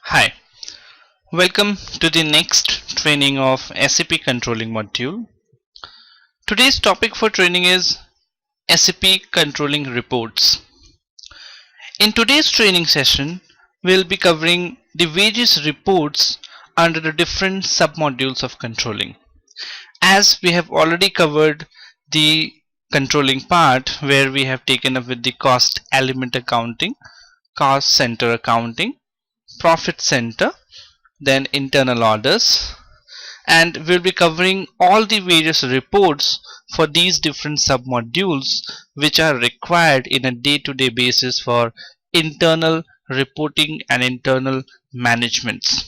Hi, welcome to the next training of SAP controlling module. Today's topic for training is SAP controlling reports. In today's training session, we'll be covering the various reports under the different submodules of controlling. As we have already covered the controlling part where we have taken up with the cost element accounting, cost center accounting, profit center, then internal orders, and we'll be covering all the various reports for these different submodules which are required in a day-to-day basis for internal reporting and internal managements.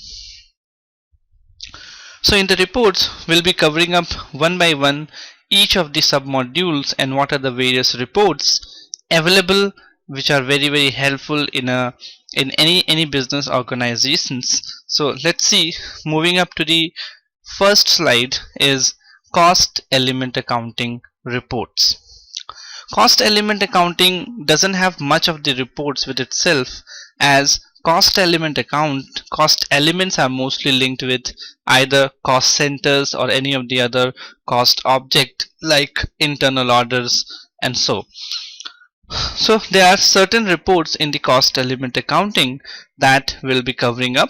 So in the reports we'll be covering up one by one each of the submodules and what are the various reports available which are very helpful in any business organizations. So let's see, moving up to the first slide is cost element accounting reports. Cost element accounting doesn't have much of the reports with itself, as cost elements are mostly linked with either cost centers or any of the other cost object like internal orders and so there are certain reports in the cost element accounting that we'll be covering up.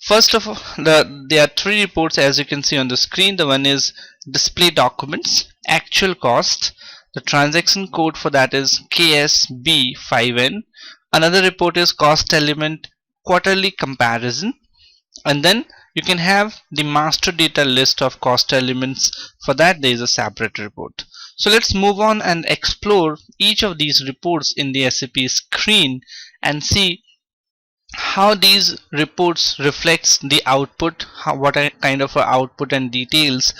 First of all, there are three reports as you can see on the screen. The one is display documents, actual cost. The transaction code for that is KSB5N. Another report is cost element quarterly comparison. And then you can have the master data list of cost elements. For that there is a separate report. So let's move on and explore each of these reports in the SAP screen and see how these reports reflects the output, what kind of output and details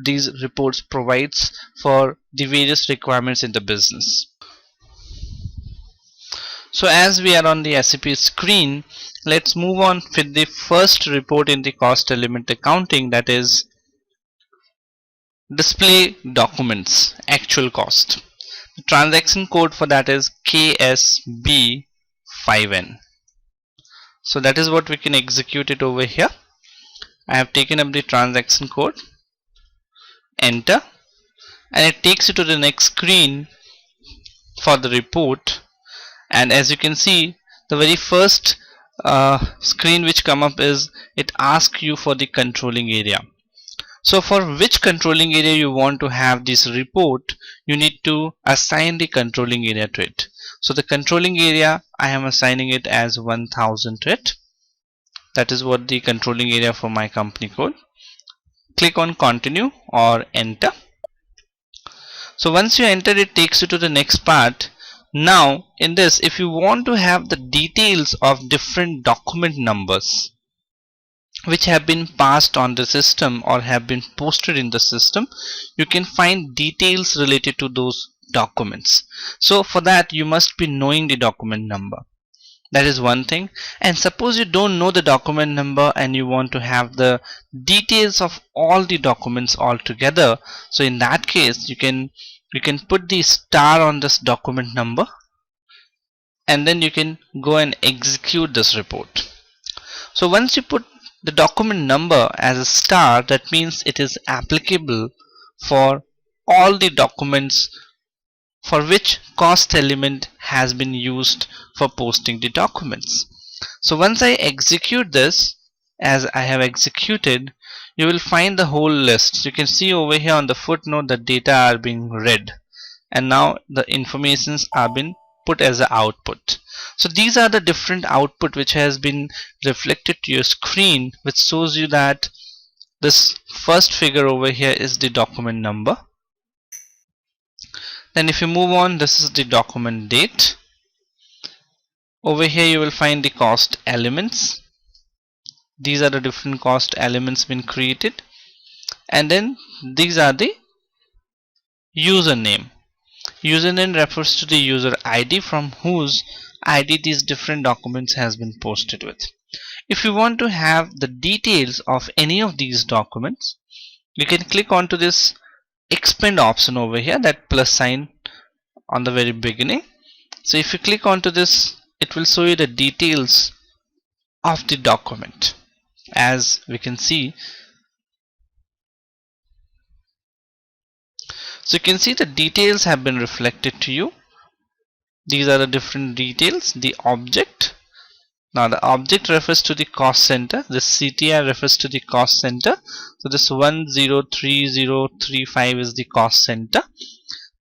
these reports provides for the various requirements in the business. So as we are on the SAP screen, let's move on with the first report in the cost element accounting, that is display documents, actual cost. The transaction code for that is KSB5N. So that is what we can execute it over here. I have taken up the transaction code, enter, and it takes you to the next screen for the report. And as you can see, the very first screen which come up is it asks you for the controlling area. So for which controlling area you want to have this report, you need to assign the controlling area to it. So the controlling area, I am assigning it as 1000 to it. That is what the controlling area for my company code. Click on continue or enter. So once you enter, it takes you to the next part. Now in this, if you want to have the details of different document numbers which have been passed on the system or have been posted in the system, you can find details related to those documents. So for that you must be knowing the document number. That is one thing. And suppose you don't know the document number and you want to have the details of all the documents all together, so in that case you can put the star on this document number and then you can go and execute this report. So once you put the document number as a star, that means it is applicable for all the documents for which cost element has been used for posting the documents. So once I execute this, as I have executed, you will find the whole list. You can see over here on the footnote the data are being read, and now the informations are being put as the output. So these are the different output which has been reflected to your screen, which shows you that this first figure over here is the document number. Then if you move on, this is the document date. Over here you will find the cost elements. These are the different cost elements been created, and then these are the username. Username refers to the user ID from whose ID these different documents has been posted with. If you want to have the details of any of these documents, you can click onto this expand option over here, that plus sign on the very beginning. So if you click onto this, it will show you the details of the document. As we can see, so you can see the details have been reflected to you. These are the different details. The object, now the object refers to the cost center, this CTR refers to the cost center. So this 103035 is the cost center.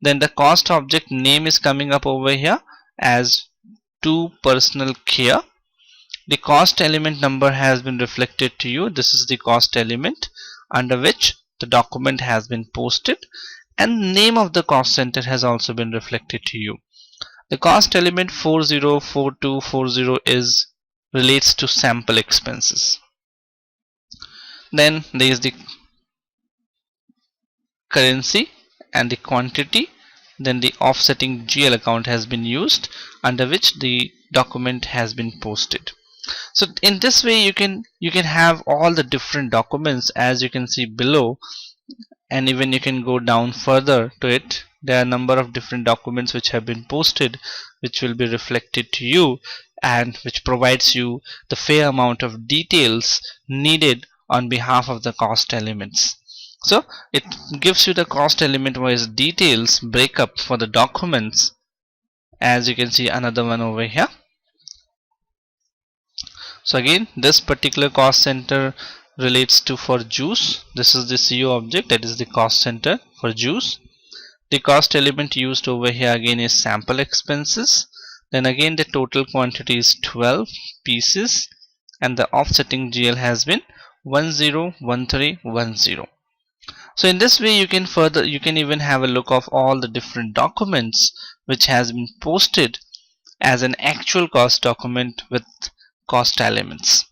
Then the cost object name is coming up over here as to personal care. The cost element number has been reflected to you. This is the cost element under which the document has been posted, and name of the cost center has also been reflected to you. The cost element 404240 is relates to sample expenses. Then there is the currency and the quantity. Then the offsetting GL account has been used under which the document has been posted. So in this way you can have all the different documents, as you can see below, and even you can go down further to it. There are a number of different documents which have been posted, which will be reflected to you and which provides you the fair amount of details needed on behalf of the cost elements. So it gives you the cost element wise details breakup for the documents, as you can see another one over here. So again, this particular cost center relates to for juice. This is the CO object, that is the cost center for juice. The cost element used over here again is sample expenses. Then again the total quantity is 12 pieces, and the offsetting GL has been 101310. So in this way you can even have a look of all the different documents which has been posted as an actual cost document with cost elements.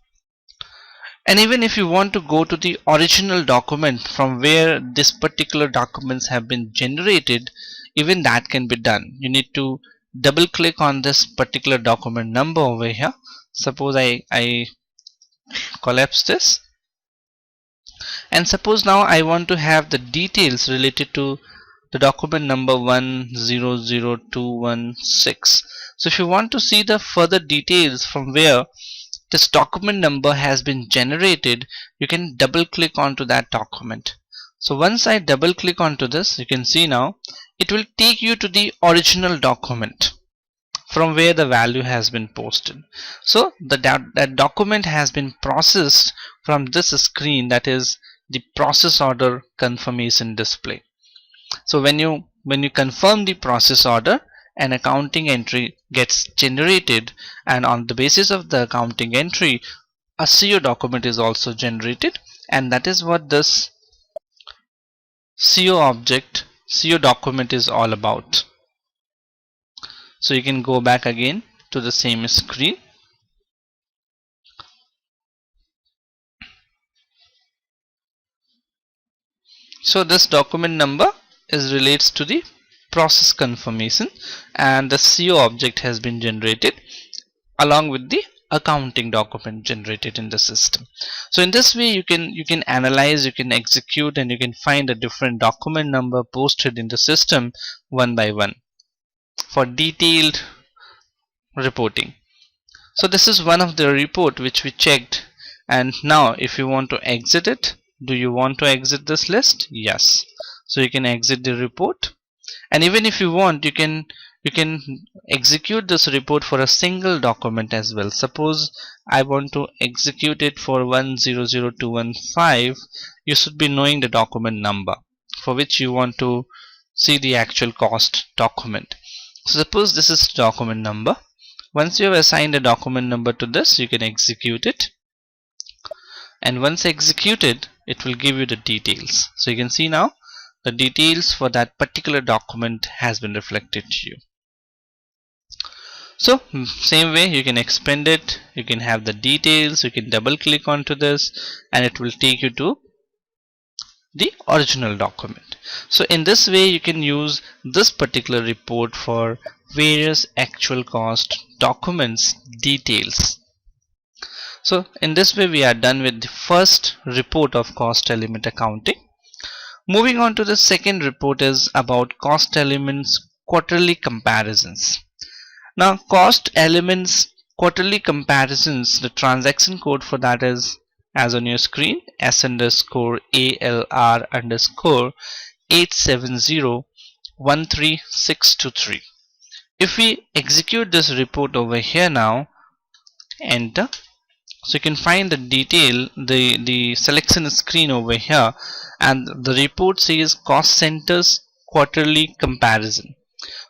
And even if you want to go to the original document from where this particular documents have been generated, even that can be done. You need to double click on this particular document number over here. Suppose I collapse this, and suppose now I want to have the details related to the document number 100216. So if you want to see the further details from where this document number has been generated, you can double click onto that document. So once I double click onto this, you can see now it will take you to the original document from where the value has been posted. So that document has been processed from this screen, that is the process order confirmation display. So when you confirm the process order, an accounting entry gets generated, and on the basis of the accounting entry a CO document is also generated, and that is what this CO document is all about. So you can go back again to the same screen. So this document number relates to the process confirmation, and the CO object has been generated along with the accounting document generated in the system. So in this way you can analyze, you can execute, and you can find a different document number posted in the system one by one for detailed reporting. So this is one of the report which we checked, and now if you want to exit it, do you want to exit this list? Yes. So you can exit the report, and even if you want, you can execute this report for a single document as well. Suppose I want to execute it for 100215. You should be knowing the document number for which you want to see the actual cost document. So suppose this is document number. Once you have assigned a document number to this, you can execute it, and once executed it will give you the details. So you can see now the details for that particular document has been reflected to you. So same way you can expand it, you can have the details, you can double click onto this, and it will take you to the original document. So in this way you can use this particular report for various actual cost documents details. So in this way we are done with the first report of cost element accounting. Moving on to the second report is about cost elements quarterly comparisons. Now cost elements quarterly comparisons, the transaction code for that is as on your screen, S underscore ALR underscore 870136623. If we execute this report over here now, enter. So you can find the detail, the selection screen over here, and the report says cost centers quarterly comparison.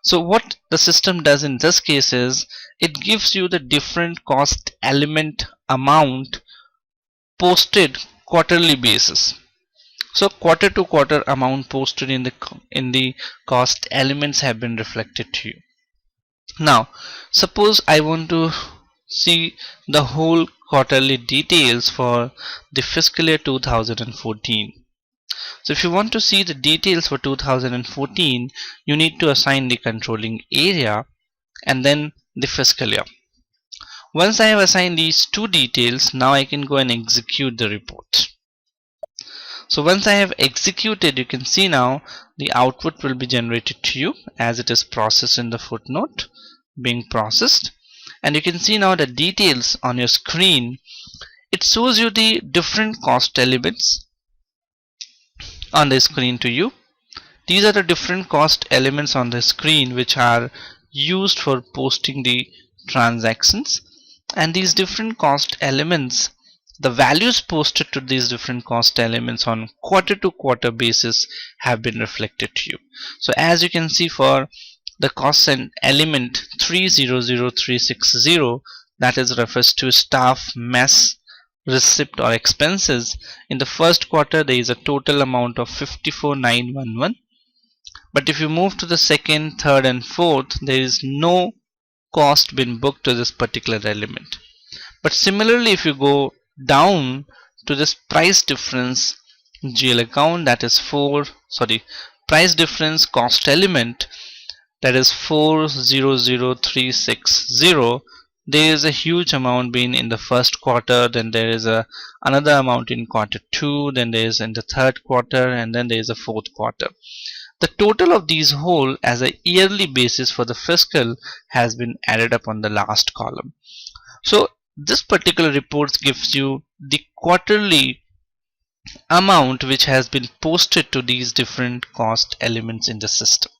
So what the system does in this case is it gives you the different cost element amount posted quarterly basis. So quarter to quarter amount posted in the cost elements have been reflected to you. Now suppose I want to see the whole quarterly details for the fiscal year 2014. So if you want to see the details for 2014, you need to assign the controlling area and then the fiscal year. Once I have assigned these two details, now I can go and execute the report. So once I have executed, you can see now the output will be generated to you as it is processed in the footnote being processed. And you can see now the details on your screen. It shows you the different cost elements on the screen to you. These are the different cost elements on the screen which are used for posting the transactions, and these different cost elements, the values posted to these different cost elements on quarter to quarter basis have been reflected to you. So as you can see, for the cost element 300360, that is refers to staff mess receipt or expenses. In the first quarter there is a total amount of 54,911, but if you move to the second, third and fourth, there is no cost been booked to this particular element. But similarly, if you go down to this price difference GL account, that is price difference cost element, that is 400360, there is a huge amount being in the first quarter, then there is another amount in quarter 2, then there is in the third quarter, and then there is a fourth quarter. The total of these whole as a yearly basis for the fiscal has been added up on the last column. So this particular report gives you the quarterly amount which has been posted to these different cost elements in the system.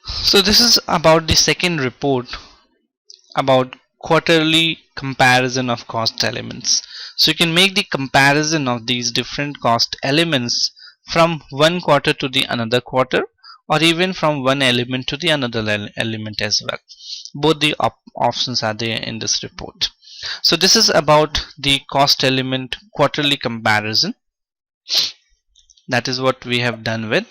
So this is about the second report about quarterly comparison of cost elements. So you can make the comparison of these different cost elements from one quarter to the another quarter, or even from one element to the another element as well. Both the options are there in this report. So this is about the cost element quarterly comparison. That is what we have done with.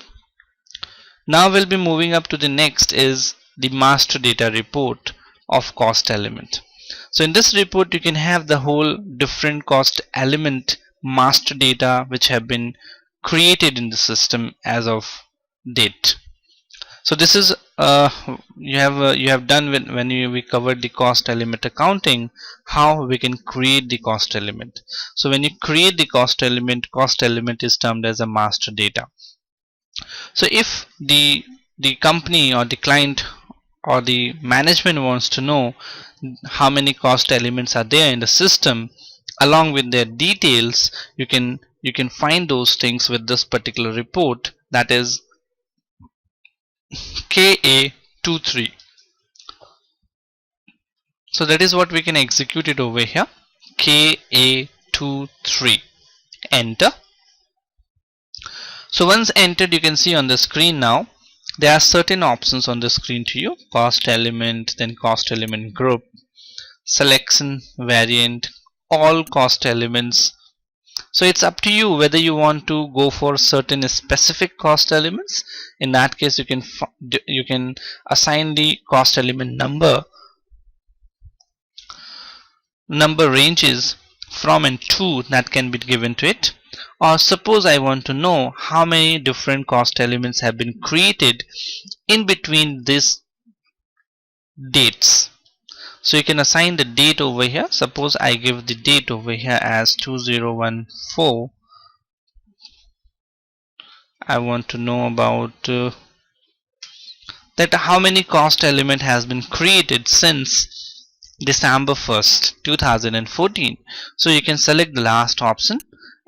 Now we'll be moving up to the next is the master data report of cost element. So in this report you can have the whole different cost element master data which have been created in the system as of date. So this is you have done when we covered the cost element accounting, how we can create the cost element. So when you create the cost element is termed as a master data. So if the company or the client or the management wants to know how many cost elements are there in the system along with their details, you can find those things with this particular report, that is KA23. So that is what we can execute it over here, KA23. Enter. So once entered, you can see on the screen now there are certain options on the screen to you: cost element, then cost element group, selection, variant, all cost elements. So it's up to you whether you want to go for certain specific cost elements. In that case, you can assign the cost element number ranges from and to that can be given to it. Or suppose I want to know how many different cost elements have been created in between these dates. So you can assign the date over here. Suppose I give the date over here as 2014. I want to know about that how many cost element has been created since December 1st 2014. So you can select the last option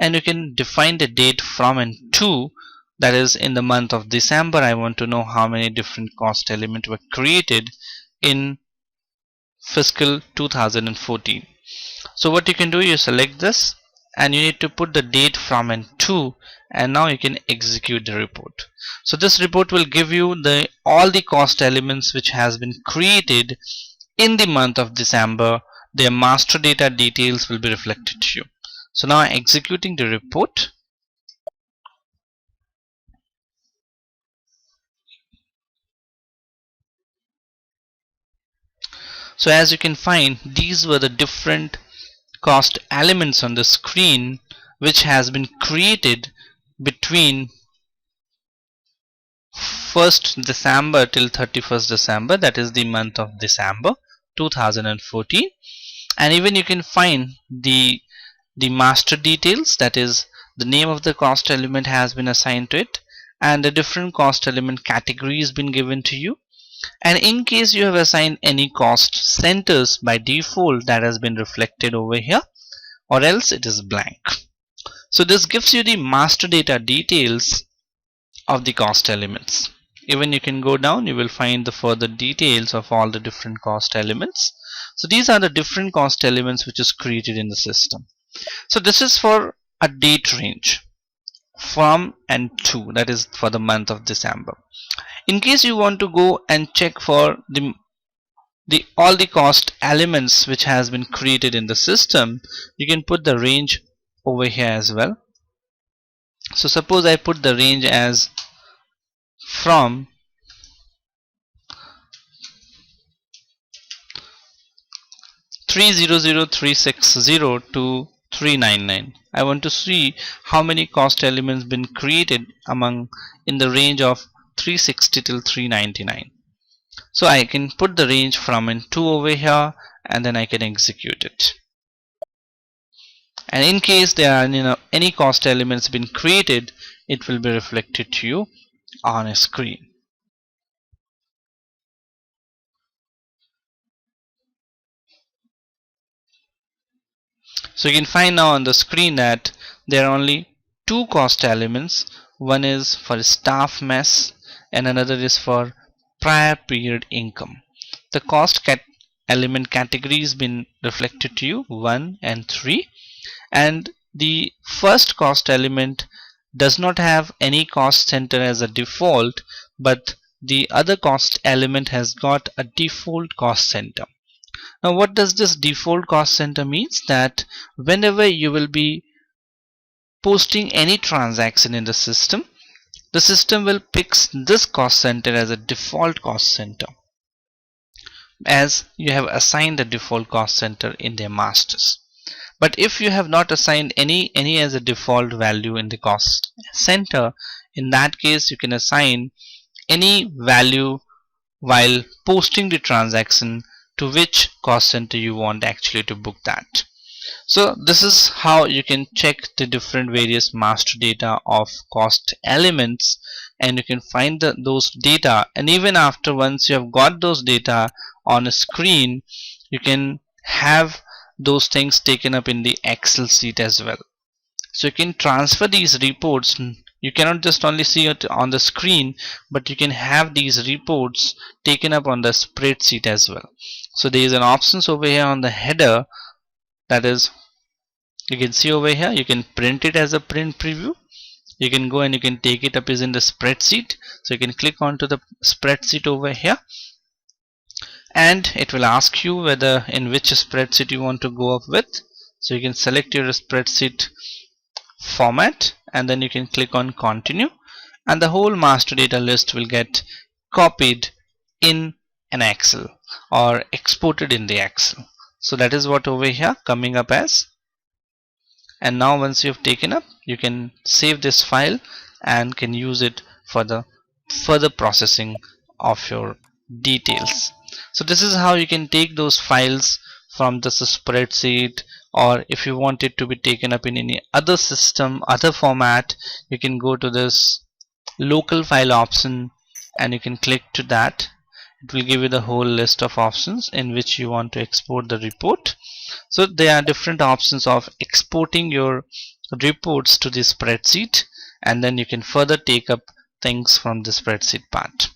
and you can define the date from and to, that is in the month of December. I want to know how many different cost elements were created in fiscal 2014. So what you can do, you select this and you need to put the date from and to, and now you can execute the report. So this report will give you the all the cost elements which has been created in the month of December. Their master data details will be reflected to you. So now executing the report. So as you can find, these were the different cost elements on the screen which has been created between 1st December till 31st December, that is the month of December 2014. And even you can find the master details, that is the name of the cost element has been assigned to it, and the different cost element categories been given to you. And in case you have assigned any cost centers, by default that has been reflected over here, or else it is blank. So this gives you the master data details of the cost elements. Even you can go down, you will find the further details of all the different cost elements. So these are the different cost elements which is created in the system. So this is for a date range from and to, that is for the month of December. In case you want to go and check for all the cost elements which has been created in the system, you can put the range over here as well. So suppose I put the range as from 300,360 to 399. I want to see how many cost elements been created among in the range of 360 till 399. So I can put the range from and to over here, and then I can execute it. And in case there are any cost elements been created, it will be reflected to you on a screen. So you can find now on the screen that there are only two cost elements. One is for staff mess and another is for prior period income. The cost element categories been reflected to you 1 and 3, and the first cost element does not have any cost center as a default, but the other cost element has got a default cost center. Now what does this default cost center means? That whenever you will be posting any transaction in the system will pick this cost center as a default cost center, as you have assigned the default cost center in their masters. But if you have not assigned any as a default value in the cost center, in that case you can assign any value while posting the transaction to which cost center you want actually to book that. So this is how you can check the different various master data of cost elements, and you can find those data, and even after once you have got those data on a screen, you can have those things taken up in the Excel sheet as well. So you can transfer these reports. You cannot just only see it on the screen, but you can have these reports taken up on the spreadsheet as well. So there is an options over here on the header, that is, you can see over here, you can print it as a print preview. You can go and you can take it up as in the spreadsheet. So you can click onto the spreadsheet over here, and it will ask you whether in which spreadsheet you want to go up with. So you can select your spreadsheet format, and then you can click on continue, and the whole master data list will get copied in an Excel or exported in the Excel. So that is what over here coming up as. And now once you have taken up, you can save this file and can use it for the further processing of your details. So this is how you can take those files from this spreadsheet, or if you want it to be taken up in any other system, other format, you can go to this local file option and you can click to that. It will give you the whole list of options in which you want to export the report. So there are different options of exporting your reports to the spreadsheet, and then you can further take up things from the spreadsheet part.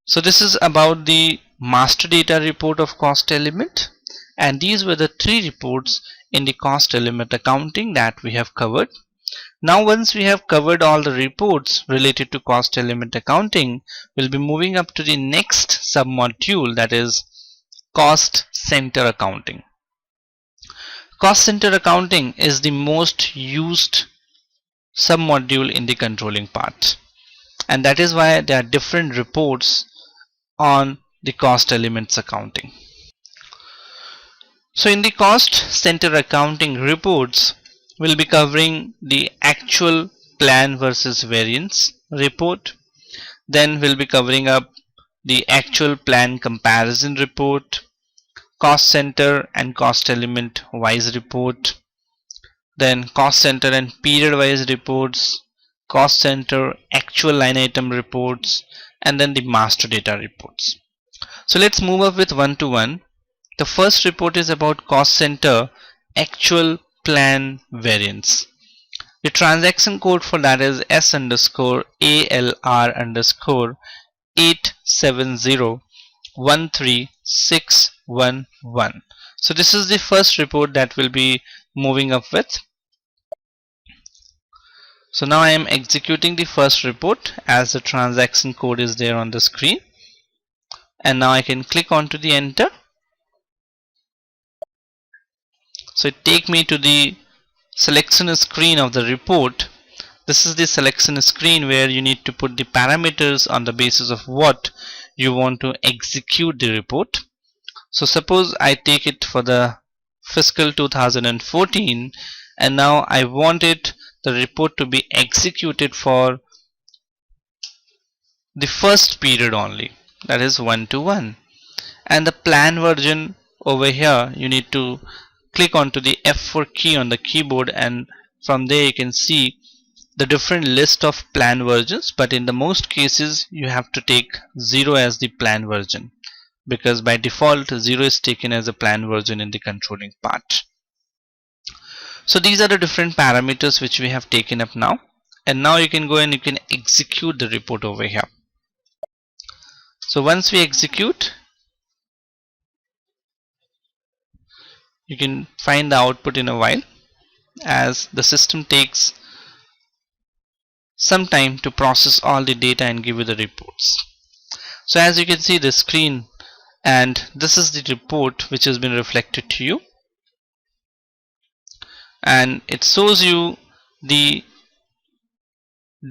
So this is about the master data report of cost element, and these were the 3 reports in the cost element accounting that we have covered. Now once we have covered all the reports related to cost element accounting, we'll be moving up to the next submodule, that is cost center accounting. Cost center accounting is the most used submodule in the controlling part, and that is why there are different reports on the cost elements accounting. So in the cost center accounting reports, we'll be covering the actual plan versus variance report. Then we'll be covering up the actual plan comparison report, cost center and cost element wise report, then cost center and period wise reports, cost center actual line item reports, and then the master data reports. So let's move up with one to one. The first report is about cost center actual plan variance. The transaction code for that is S_ALR_870136611. So this is the first report that we'll be moving up with. So now I am executing the first report as the transaction code is there on the screen, and now I can click onto the enter. So it take me to the selection screen of the report. This is the selection screen where you need to put the parameters on the basis of what you want to execute the report. So suppose I take it for the fiscal 2014, and now I want the report to be executed for the first period only, that is 1 to 1. And the plan version over here, you need to click onto the F4 key on the keyboard, and from there you can see the different list of plan versions, but in the most cases you have to take 0 as the plan version, because by default 0 is taken as a plan version in the controlling part. So these are the different parameters which we have taken up now, and now you can go and you can execute the report over here. So once we execute, you can find the output in a while, as the system takes some time to process all the data and give you the reports. So as you can see the screen, and this is the report which has been reflected to you, and it shows you the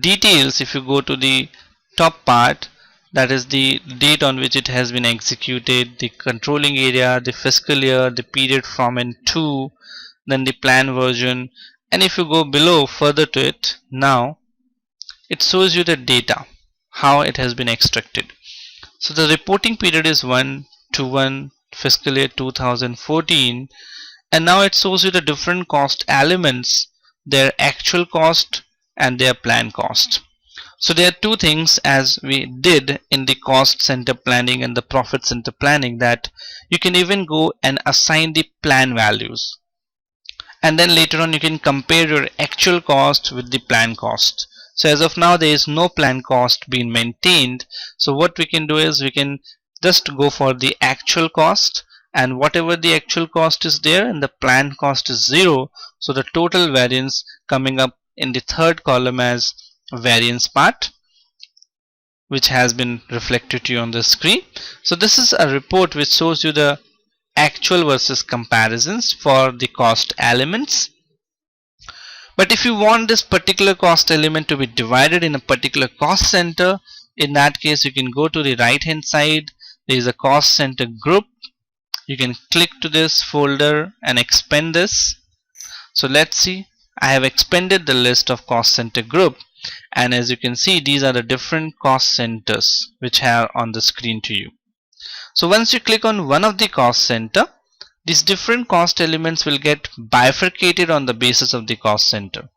details. If you go to the top part, that is the date on which it has been executed, the controlling area, the fiscal year, the period from and to, then the plan version, and if you go below further to it, now it shows you the data, how it has been extracted. So the reporting period is 1 to 1 fiscal year 2014, and now it shows you the different cost elements, their actual cost and their plan cost. So there are two things, as we did in the cost center planning and the profit center planning, that you can even go and assign the plan values, and then later on you can compare your actual cost with the plan cost. So as of now there is no plan cost being maintained, so what we can do is we can just go for the actual cost, and whatever the actual cost is there and the plan cost is 0, so the total variance coming up in the third column as variance part, which has been reflected to you on the screen. So this is a report which shows you the actual versus comparisons for the cost elements. But if you want this particular cost element to be divided in a particular cost center, in that case you can go to the right hand side. There is a cost center group. You can click to this folder and expand this. So let's see, I have expanded the list of cost center group, and as you can see these are the different cost centers which are on the screen to you. So once you click on one of the cost center, these different cost elements will get bifurcated on the basis of the cost center.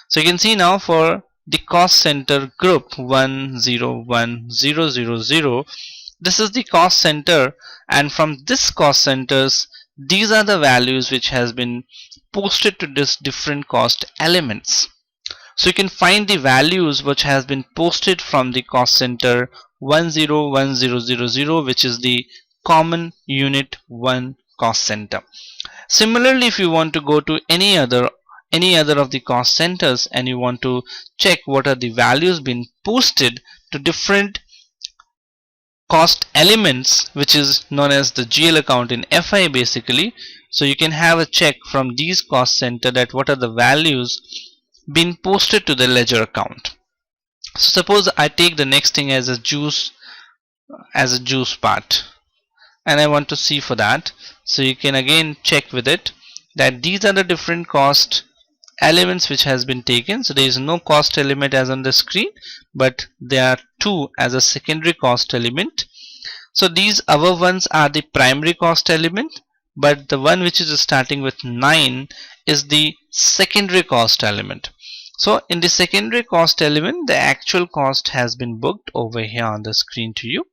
So you can see now for the cost center group 101000. This is the cost center, and from this cost centers, these are the values which has been posted to this different cost elements. So you can find the values which has been posted from the cost center 101000, which is the common unit 1 cost center. Similarly, if you want to go to any other of the cost centers and you want to check what are the values being posted to different cost elements, which is known as the GL account in FI basically, so you can have a check from these cost center that what are the values being posted to the ledger account. So suppose I take the next thing as a juice part, and I want to see for that. So you can again check with it that these are the different cost elements which has been taken. So there is no cost element as on the screen, but there are two as a secondary cost element. So these other ones are the primary cost element, but the one which is starting with 9 is the secondary cost element. So in the secondary cost element, the actual cost has been booked over here on the screen to you,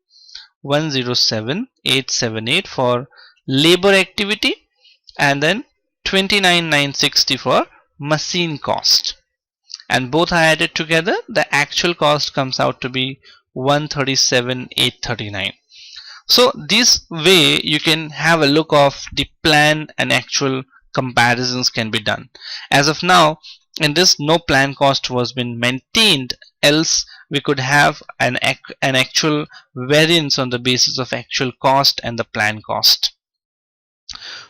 107878 for labor activity, and then 29960 for machine cost, and both are added together. The actual cost comes out to be 137,839. So this way you can have a look of the plan and actual comparisons can be done. As of now, in this, no plan cost was been maintained, else we could have an actual variance on the basis of actual cost and the plan cost.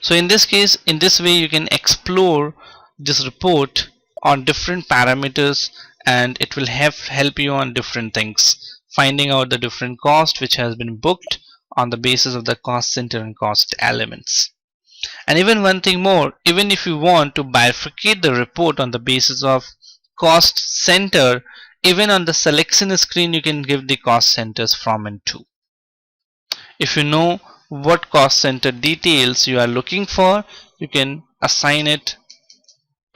So in this case, in this way you can explore this report on different parameters, and it will help you on different things, finding out the different cost which has been booked on the basis of the cost center and cost elements. And even one thing more, even if you want to bifurcate the report on the basis of cost center, even on the selection screen you can give the cost centers from and to. If you know what cost center details you are looking for, you can assign it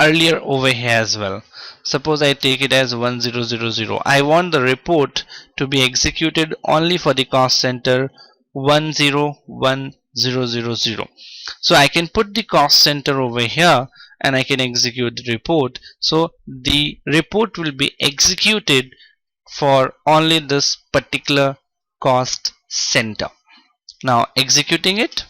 earlier over here as well. Suppose I take it as 1000. I want the report to be executed only for the cost center 101000. So I can put the cost center over here and I can execute the report. So the report will be executed for only this particular cost center. Now executing it.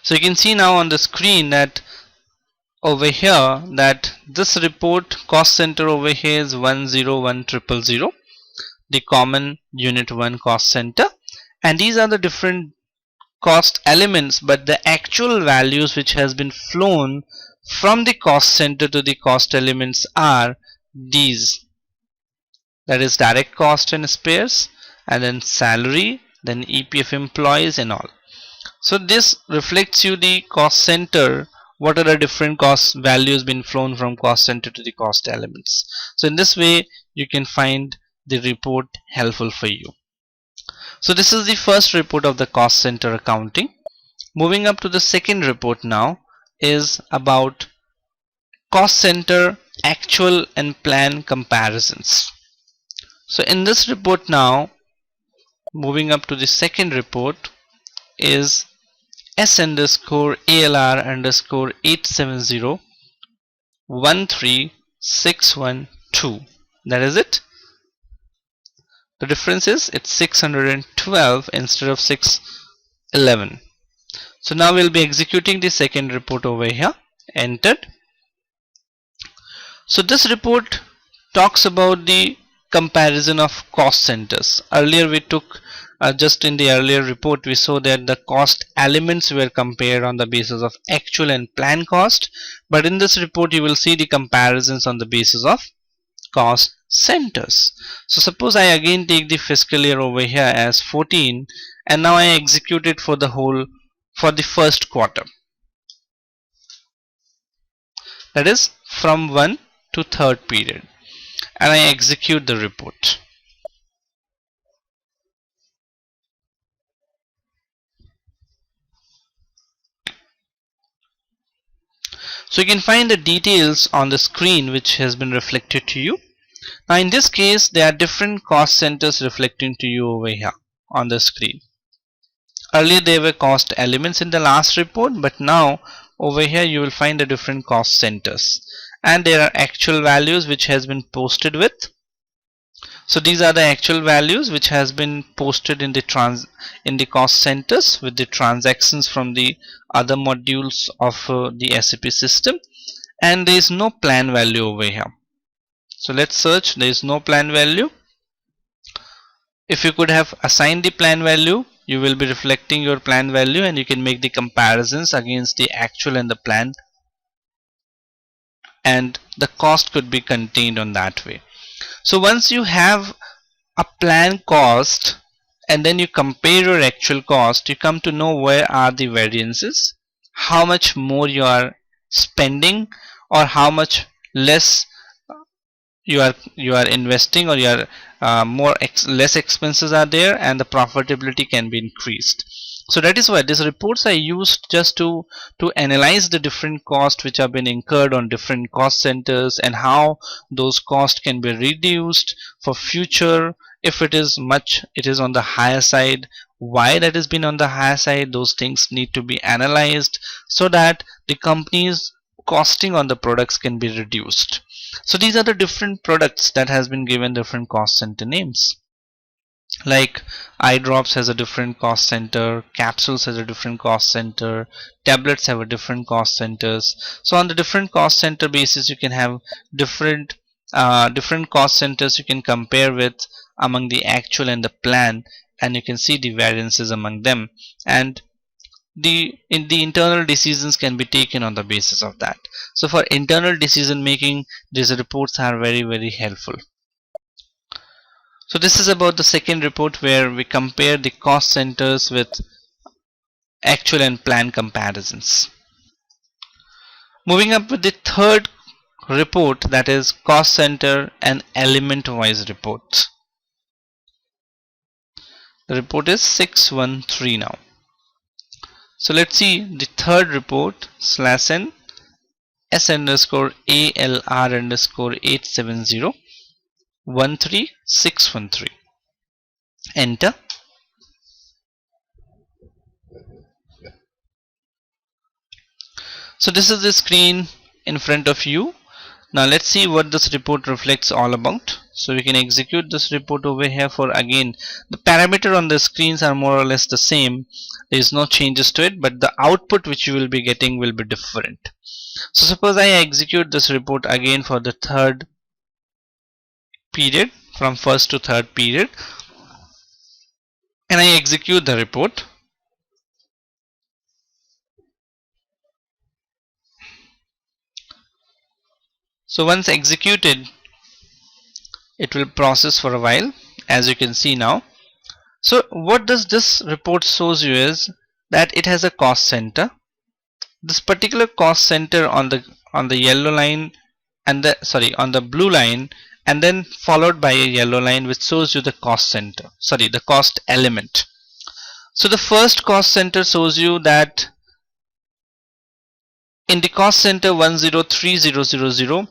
So you can see now on the screen that over here that this report cost center over here is 101000, the common unit 1 cost center, and these are the different cost elements, but the actual values which has been flown from the cost center to the cost elements are these, that is direct cost and spares, and then salary, then EPF employees and all. So this reflects you the cost center, what are the different cost values been flown from cost center to the cost elements. So in this way you can find the report helpful for you. So this is the first report of the cost center accounting. Moving up to the second report now is about cost center actual and plan comparisons. So in this report now, moving up to the second report, is S underscore ALR underscore 870-13612. That is it. The difference is it's 612 instead of 611. So now we'll be executing the second report over here. Entered. So this report talks about the comparison of cost centers. Earlier we took just in the earlier report we saw that the cost elements were compared on the basis of actual and planned cost, but in this report you will see the comparisons on the basis of cost centers. So suppose I again take the fiscal year over here as 14, and now I execute it for the first quarter, that is from 1 to 3rd period, and I execute the report. So you can find the details on the screen which has been reflected to you. Now in this case there are different cost centers reflecting to you over here on the screen. Earlier there were cost elements in the last report, but now over here you will find the different cost centers, and there are actual values which has been posted with. So these are the actual values which has been posted in the cost centers with the transactions from the other modules of the SAP system, and there is no plan value over here. So let's search. There is no plan value. If you could have assigned the plan value, you will be reflecting your plan value, and you can make the comparisons against the actual and the plan, and the cost could be contained on that way. So once you have a plan cost and then you compare your actual cost, you come to know where are the variances, how much more you are spending, or how much less you are investing, or you are less expenses are there, and the profitability can be increased. So that is why these reports are used just to analyze the different costs which have been incurred on different cost centers, and how those costs can be reduced for future. If it is on the higher side, why that has been on the higher side, those things need to be analyzed so that the company's costing on the products can be reduced. So these are the different products that has been given different cost center names. Like eye drops has a different cost center, capsules has a different cost center, tablets have a different cost centers. So on the different cost center basis, you can have different cost centers you can compare with among the actual and the plan, and you can see the variances among them, and the internal decisions can be taken on the basis of that. So for internal decision making, these reports are very helpful. So this is about the second report where we compare the cost centers with actual and plan comparisons. Moving up with the third report, that is cost center and element wise reports. The report is 613 now. So let's see the third report /n s_ALR_870 13613. Enter. So this is the screen in front of you. Now let's see what this report reflects all about. So we can execute this report over here. For again, the parameter on the screens are more or less the same. There is no changes to it, but the output which you will be getting will be different. So suppose I execute this report again for the third period, from first to third period, and I execute the report. So once executed, it will process for a while, as you can see now. So what does this report shows you is that it has a cost center. This particular cost center on the yellow line, and on the blue line, and then followed by a yellow line which shows you the cost center, the cost element. So the first cost center shows you that in the cost center 103000,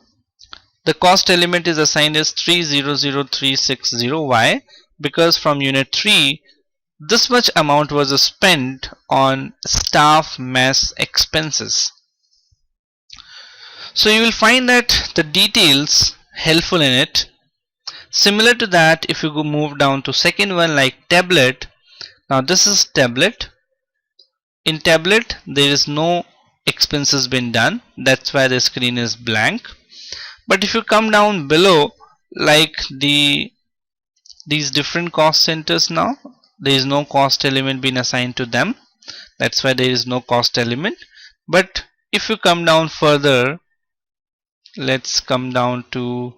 the cost element is assigned as 300360. Why? Because from unit 3, this much amount was spent on staff mess expenses. So you will find that the details helpful in it. Similar to that, if you go move down to second one, like tablet. Now this is tablet. In tablet there is no expenses been done, that's why the screen is blank. But if you come down below, like these different cost centers, now there is no cost element been assigned to them, that's why there is no cost element. But if you come down further, let's come down to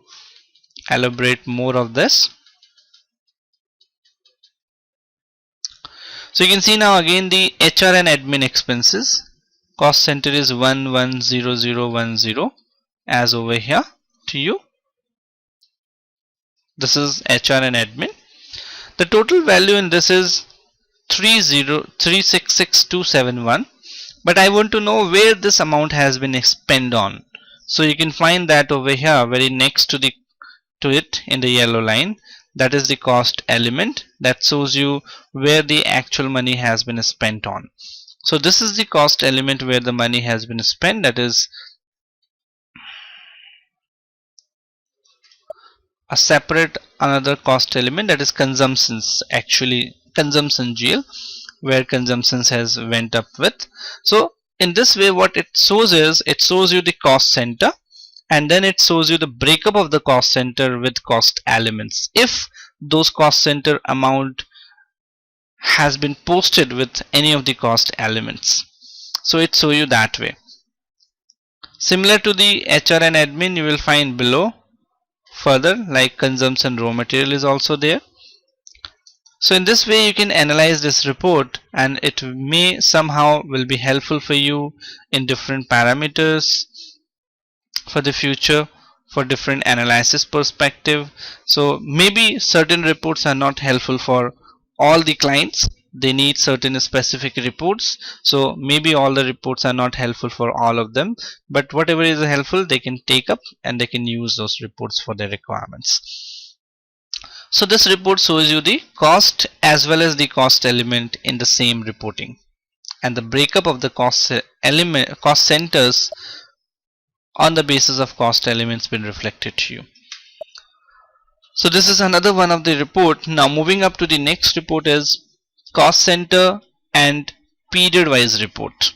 elaborate more of this. So you can see now again the HR and admin expenses. Cost center is 110010, as over here to you. This is HR and admin. The total value in this is 366,271. but I want to know where this amount has been spent on. So you can find that over here very next to it in the yellow line. That is the cost element that shows you where the actual money has been spent on. So this is the cost element where the money has been spent, that is a separate another cost element, that is consumptions, actually consumption GL, where consumptions has went up with. So in this way what it shows is it shows you the cost center, and then it shows you the breakup of the cost center with cost elements if those cost center amount has been posted with any of the cost elements. So it shows you that way. Similar to the HR and admin, you will find below further like consumption raw material is also there. So in this way you can analyze this report, and it may somehow will be helpful for you in different parameters for the future, for different analysis perspective. So maybe certain reports are not helpful for all the clients, they need certain specific reports, so maybe all the reports are not helpful for all of them, but whatever is helpful they can take up and they can use those reports for their requirements. So this report shows you the cost as well as the cost element in the same reporting, and the breakup of the cost centers on the basis of cost elements been reflected to you. So this is another one of the report. Now moving up to the next report is cost center and period wise report.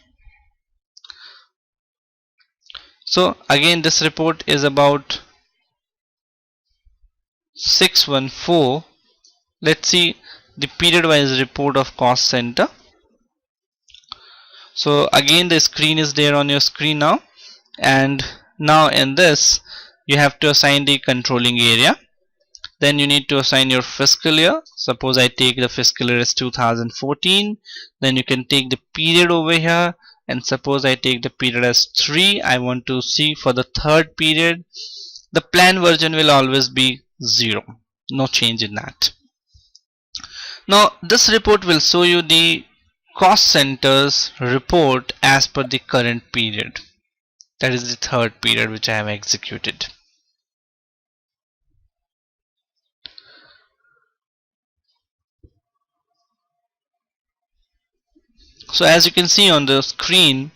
So again this report is about 614. Let's see the period wise report of cost center. So again the screen is there on your screen now, and now in this you have to assign the controlling area. Then you need to assign your fiscal year. Suppose I take the fiscal year as 2014. Then you can take the period over here, and suppose I take the period as 3. I want to see for the third period. The plan version will always be 0. No change in that. Now this report will show you the cost centers report as per the current period. That is the third period which I have executed. So as you can see on the screen,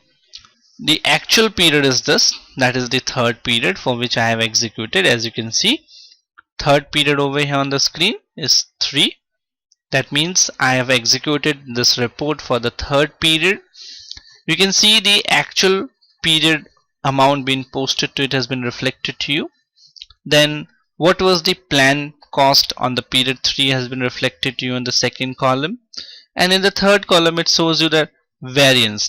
the actual period is this, that is the third period for which I have executed. As you can see, third period over here on the screen is 3. That means I have executed this report for the third period. You can see the actual period amount being posted to it has been reflected to you. Then what was the plan cost on the period 3 has been reflected to you in the second column, and in the third column it shows you the variance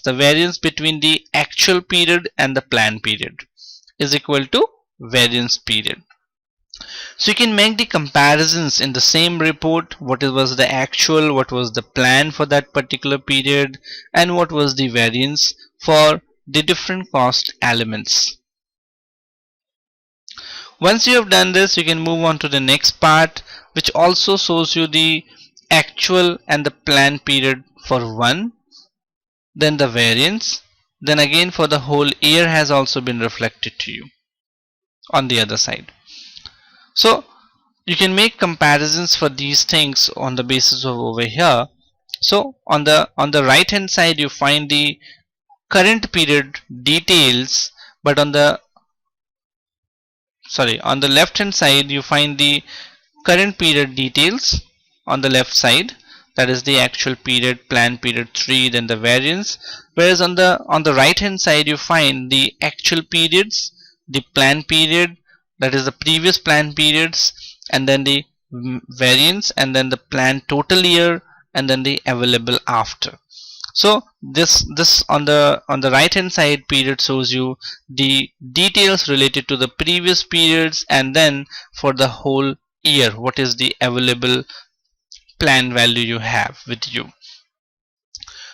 between the actual period and the plan period is equal to variance period. So you can make the comparisons in the same report, what was the actual, what was the plan for that particular period, and what was the variance for the different cost elements. Once you have done this, you can move on to the next part, which also shows you the actual and the plan period for one, then the variance, then again for the whole year has also been reflected to you on the other side. So you can make comparisons for these things on the basis of over here. So on the right hand side you find the current period details, but on the left hand side you find the current period details on the left side, that is the actual period, plan period 3, then the variance, whereas on the right hand side you find the actual periods, the plan period, that is the previous plan periods, and then the variance, and then the plan total year, and then the available after. So this on the right hand side period shows you the details related to the previous periods, and then for the whole year what is the available plan value you have with you.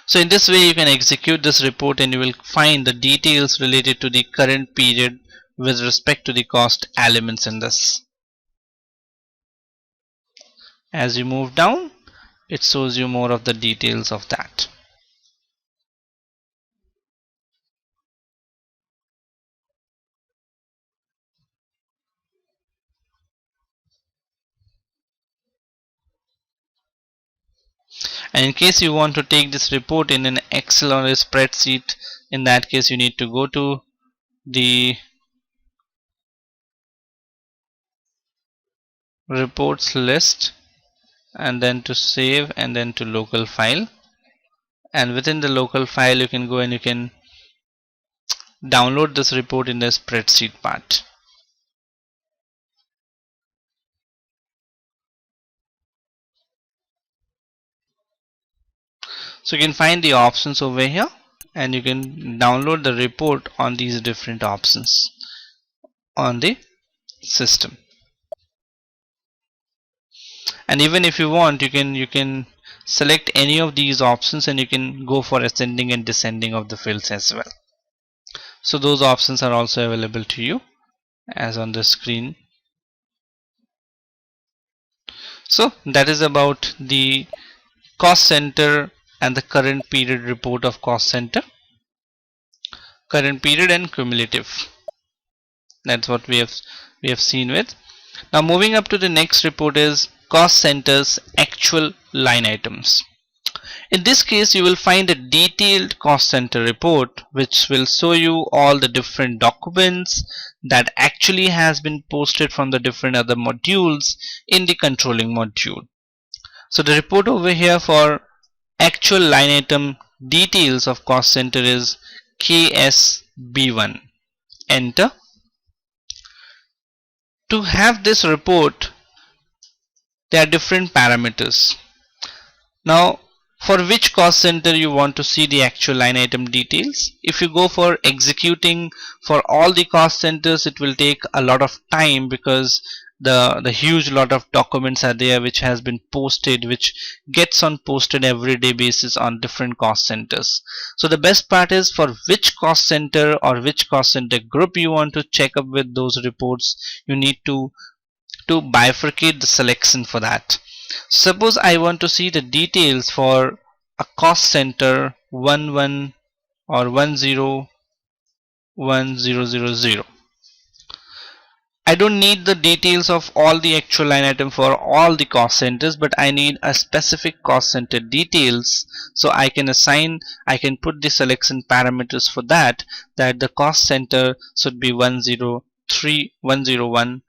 So in this way you can execute this report and you will find the details related to the current period with respect to the cost elements in this. As you move down, it shows you more of the details of that. And in case you want to take this report in an Excel or a spreadsheet, in that case you need to go to the reports list and then to save and then to local file, and within the local file you can go and you can download this report in the spreadsheet part. So you can find the options over here and you can download the report on these different options on the system. And even if you want, you can select any of these options and you can go for ascending and descending of the fields as well. So those options are also available to you as on the screen. So that is about the cost center and the current period report of cost center, current period and cumulative. That's what we have seen with. Now moving up to the next report is cost center's actual line items. In this case you will find a detailed cost center report which will show you all the different documents that actually has been posted from the different other modules in the controlling module. So the report over here for actual line item details of cost center is KSB1. Enter. To have this report, there are different parameters. Now for which cost center you want to see the actual line item details. If you go for executing for all the cost centers, it will take a lot of time because the huge lot of documents are there which has been posted, which gets on posted every day basis on different cost centers. So the best part is for which cost center or which cost center group you want to check up with those reports, you need to bifurcate the selection for that. Suppose I want to see the details for a cost center 11 or 101000. I don't need the details of all the actual line item for all the cost centers, but I need a specific cost center details. So I can put the selection parameters for that the cost center should be 101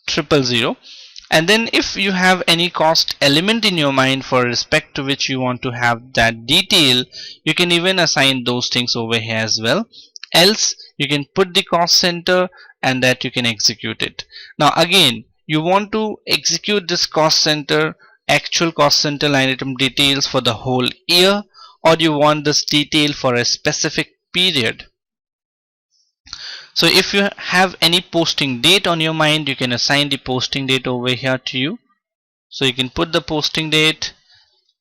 000. And then if you have any cost element in your mind for respect to which you want to have that detail, you can even assign those things over here as well. Else you can put the cost center and that you can execute it. Now again, you want to execute this cost center, actual cost center line item details for the whole year, or you want this detail for a specific period. So if you have any posting date on your mind, you can assign the posting date over here to you. So you can put the posting date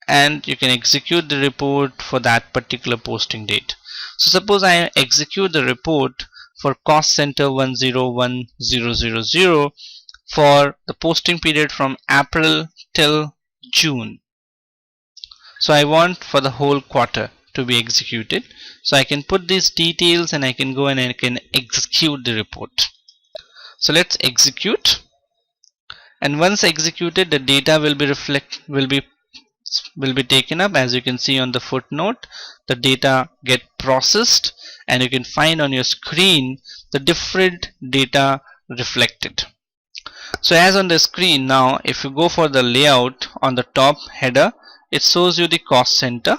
and you can execute the report for that particular posting date. So suppose I execute the report for cost center 101000 for the posting period from April till June. So I want for the whole quarter to be executed. So I can put these details and I can go and I can execute the report. So let's execute, and once executed the data will be taken up. As you can see on the footnote, the data get processed and you can find on your screen the different data reflected. So as on the screen now, if you go for the layout on the top header, it shows you the cost center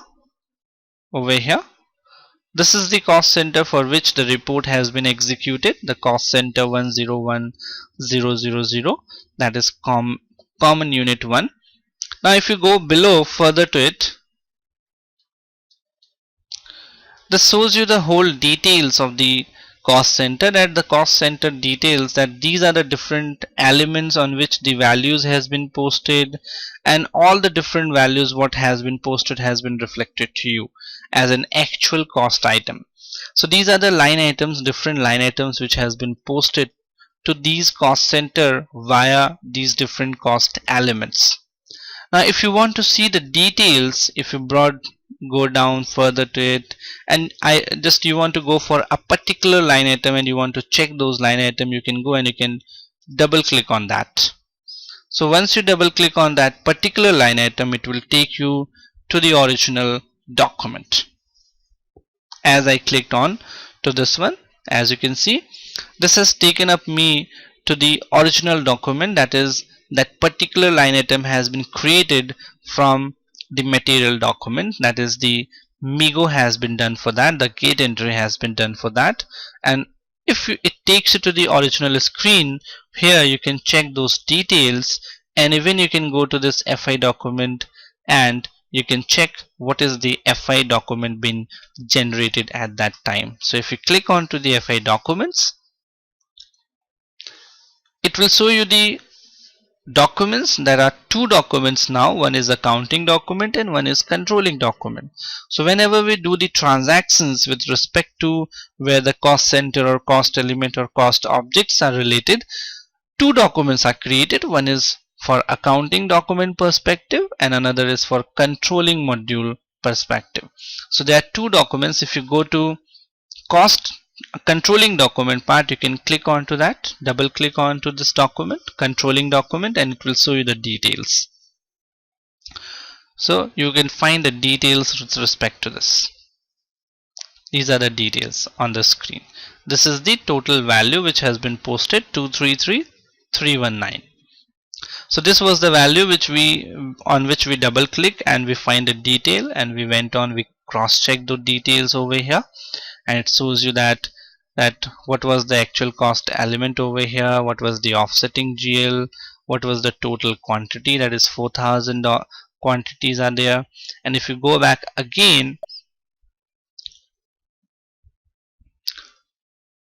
over here. This is the cost center for which the report has been executed, the cost center 101000, that is common unit 1. Now if you go below further to it, this shows you the whole details of the cost center, that the cost center details that these are the different elements on which the values has been posted, and all the different values what has been posted has been reflected to you as an actual cost item. So these are the line items, different line items which has been posted to these cost center via these different cost elements. Now if you want to see the details, if you go down further to it and you want to go for a particular line item and you want to check those line item, you can go and you can double click on that. So once you double click on that particular line item, it will take you to the original document. As I clicked on to this one, as you can see, this has taken up me to the original document. That is, that particular line item has been created from the material document. That is, the Migo has been done for that, the gate entry has been done for that. And if it takes you to the original screen, here you can check those details, and even you can go to this FI document and you can check what is the FI document been generated at that time. So if you click on to the FI documents, it will show you the documents. There are two documents now. One is accounting document and one is controlling document. So whenever we do the transactions with respect to where the cost center or cost element or cost objects are related, two documents are created. One is for accounting document perspective and another is for controlling module perspective. So there are two documents. If you go to cost controlling document part, you can click onto that, double click onto this document, controlling document, and it will show you the details. So you can find the details with respect to this. These are the details on the screen. This is the total value which has been posted, 233319. So this was the value on which we double click and we find a detail, and we went on, we cross check the details over here, and it shows you that what was the actual cost element over here, what was the offsetting GL, what was the total quantity, that is 4000 quantities are there. And if you go back again,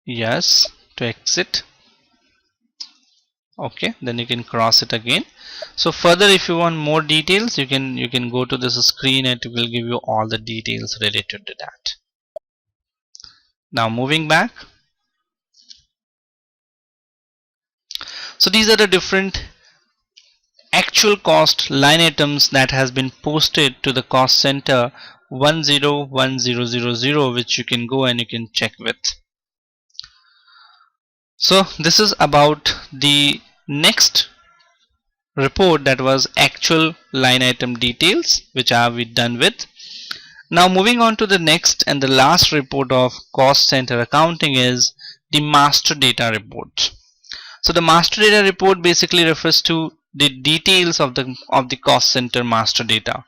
yes, to exit, okay, then you can cross it again. So further, if you want more details, you can go to this screen and it will give you all the details related to that. Now moving back, so these are the different actual cost line items that has been posted to the cost center 101000, which you can go and you can check with. So this is about the next report, that was actual line item details, which are we done with. Now moving on to the next and the last report of cost center accounting is the master data report. So the master data report basically refers to the details of the cost center master data.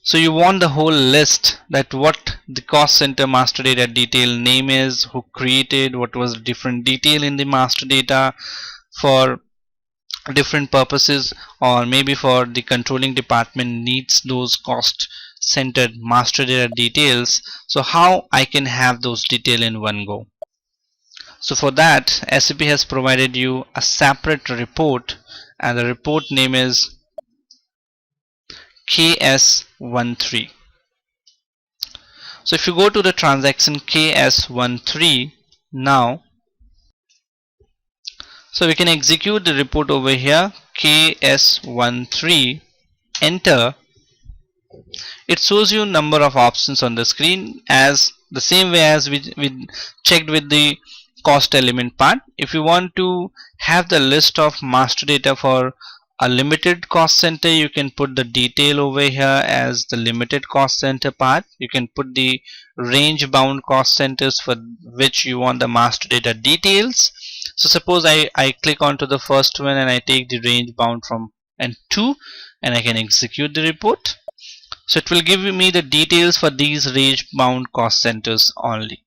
So you want the whole list, that what the cost center master data detail name is, who created, what was the different detail in the master data for different purposes, or maybe for the controlling department needs those cost centered master data details. So how I can have those detail in one go? So for that, SAP has provided you a separate report, and the report name is KS13. So if you go to the transaction KS13 now, so we can execute the report over here, KS13, enter. It shows you number of options on the screen, as the same way as we checked with the cost element part. If you want to have the list of master data for a limited cost center, you can put the detail over here as the limited cost center part. You can put the range bound cost centers for which you want the master data details. So suppose I click onto the first one and I take the range bound from N2 and I can execute the report. So it will give me the details for these range bound cost centers only.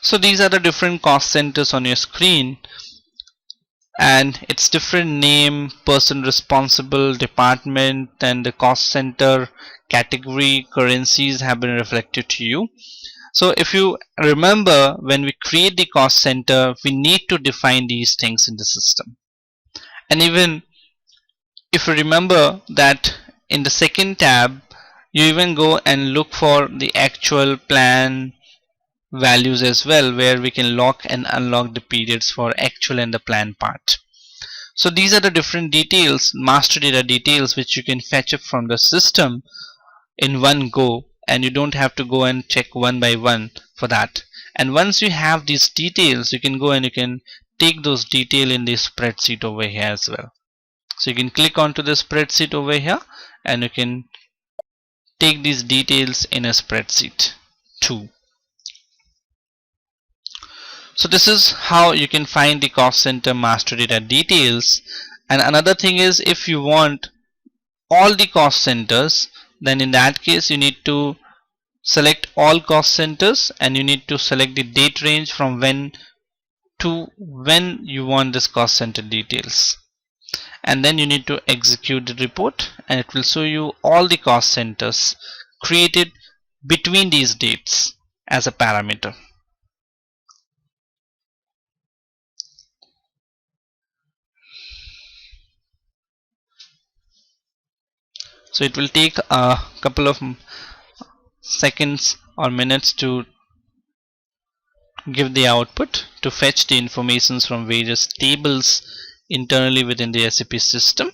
So these are the different cost centers on your screen, and its different name, person responsible, department, and the cost center category, currencies have been reflected to you. So if you remember, when we create the cost center, we need to define these things in the system. And even if you remember that in the second tab, you even go and look for the actual plan values as well, where we can lock and unlock the periods for actual and the plan part. So these are the different details, master data details, which you can fetch up from the system in one go, and you don't have to go and check one by one for that. And once you have these details, you can go and you can take those details in the spreadsheet over here as well. So you can click onto the spreadsheet over here and you can take these details in a spreadsheet too. So this is how you can find the cost center master data details. And another thing is, if you want all the cost centers, then in that case you need to select all cost centers and you need to select the date range from when to when you want this cost center details, and then you need to execute the report and it will show you all the cost centers created between these dates as a parameter. So it will take a couple of seconds or minutes to give the output to fetch the informations from various tables internally within the SAP system.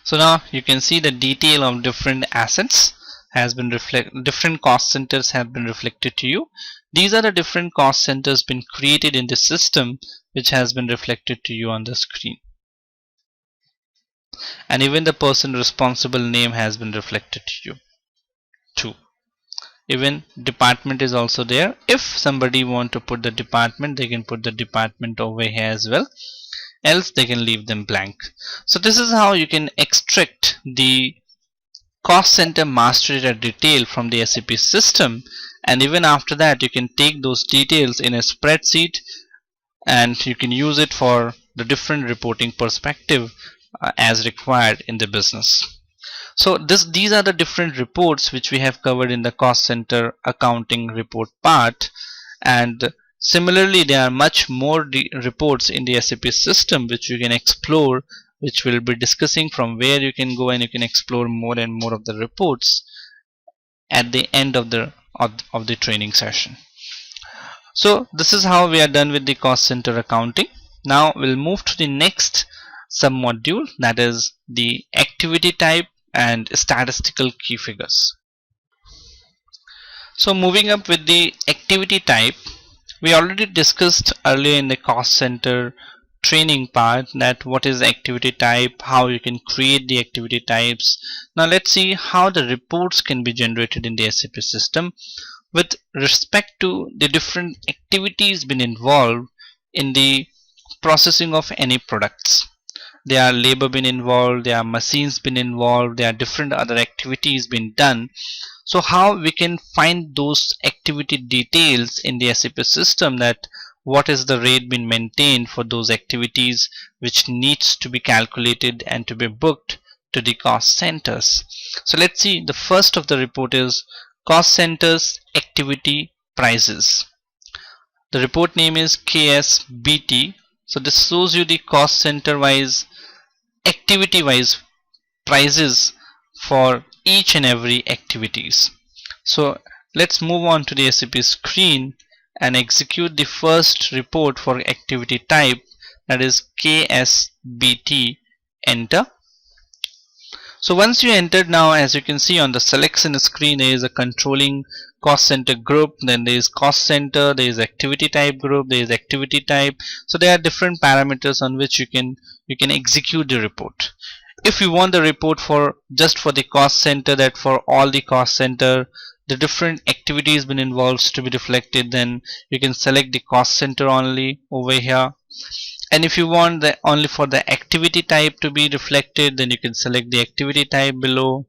So now you can see the detail of different assets has been different cost centers have been reflected to you. These are the different cost centers been created in the system, which has been reflected to you on the screen. And even the person responsible name has been reflected to you too. Even department is also there. If somebody want to put the department, they can put the department over here as well, else they can leave them blank. So this is how you can extract the cost center master data detail from the SAP system, and even after that you can take those details in a spreadsheet and you can use it for the different reporting perspective as required in the business. So these are the different reports which we have covered in the cost center accounting report part, and similarly there are much more reports in the SAP system which you can explore, which we'll be discussing, from where you can go and you can explore more and more of the reports at the end of the training session. So this is how we are done with the cost center accounting. Now we'll move to the next sub module, that is the activity type and statistical key figures. So moving up with the activity type, we already discussed earlier in the cost center training part that what is activity type, how you can create the activity types. Now let's see how the reports can be generated in the SAP system with respect to the different activities been involved in the processing of any products. There are labor been involved, there are machines been involved, there are different other activities been done. So how we can find those activity details in the SAP system, that what is the rate been maintained for those activities which needs to be calculated and to be booked to the cost centers. So let's see, the first of the report is cost centers activity prices. The report name is KSBT. So this shows you the cost center wise, activity wise prices for each and every activities. So let's move on to the SAP screen and execute the first report for activity type, that is KSBT. Enter. So once you entered, now as you can see on the selection screen, there is a controlling cost center group, then there is cost center, there is activity type group, there is activity type. So there are different parameters on which you can execute the report. If you want the report for just for the cost center, that for all the cost center the different activities been involved to be reflected, then you can select the cost center only over here. And if you want the only for the activity type to be reflected, then you can select the activity type below.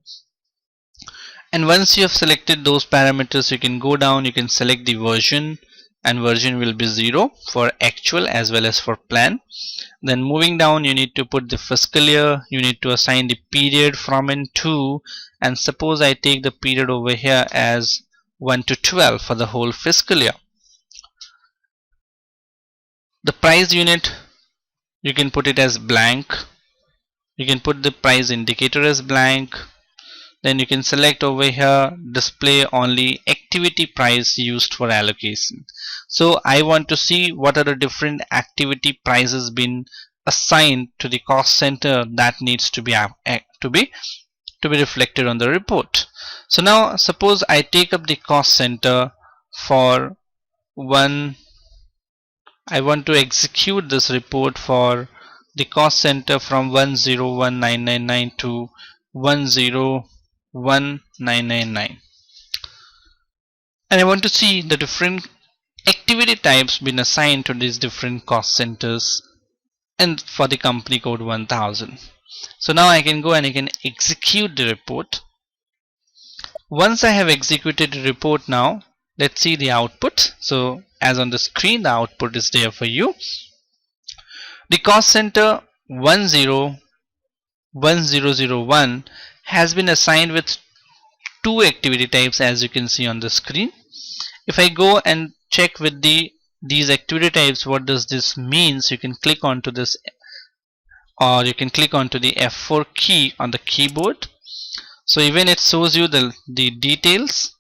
And once you have selected those parameters, you can go down, you can select the version, and version will be 0 for actual as well as for plan. Then moving down, you need to put the fiscal year, you need to assign the period from and to, and suppose I take the period over here as 1 to 12 for the whole fiscal year. The price unit, you can put it as blank, you can put the price indicator as blank, then you can select over here display only activity price used for allocation. So I want to see what are the different activity prices been assigned to the cost center that needs to be reflected on the report. So now suppose I take up the cost center for one. I want to execute this report for the cost center from 101,999 to 101,999, and I want to see the different activity types been assigned to these different cost centers and for the company code 1000. So now I can go and I can execute the report. Once I have executed the report, now let's see the output. So as on the screen, the output is there for you. The cost center 101001 has been assigned with two activity types, as you can see on the screen. If I go and check with these activity types, what does this means, you can click onto this, or you can click onto the F4 key on the keyboard. So even it shows you the details.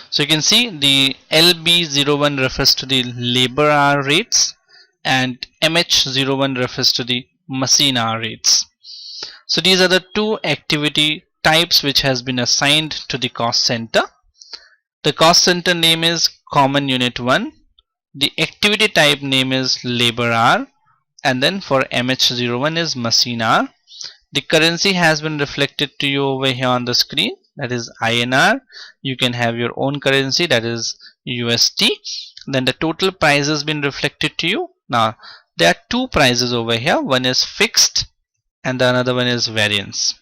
So you can see the LB01 refers to the labor hour rates and MH01 refers to the machine hour rates. So these are the two activity types which has been assigned to the cost center. The cost center name is common unit 1. The activity type name is labor hour, and then for MH01 is machine hour. The currency has been reflected to you over here on the screen, that is INR. You can have your own currency, that is USD. Then the total price has been reflected to you. Now there are two prices over here, one is fixed and the another one is variance.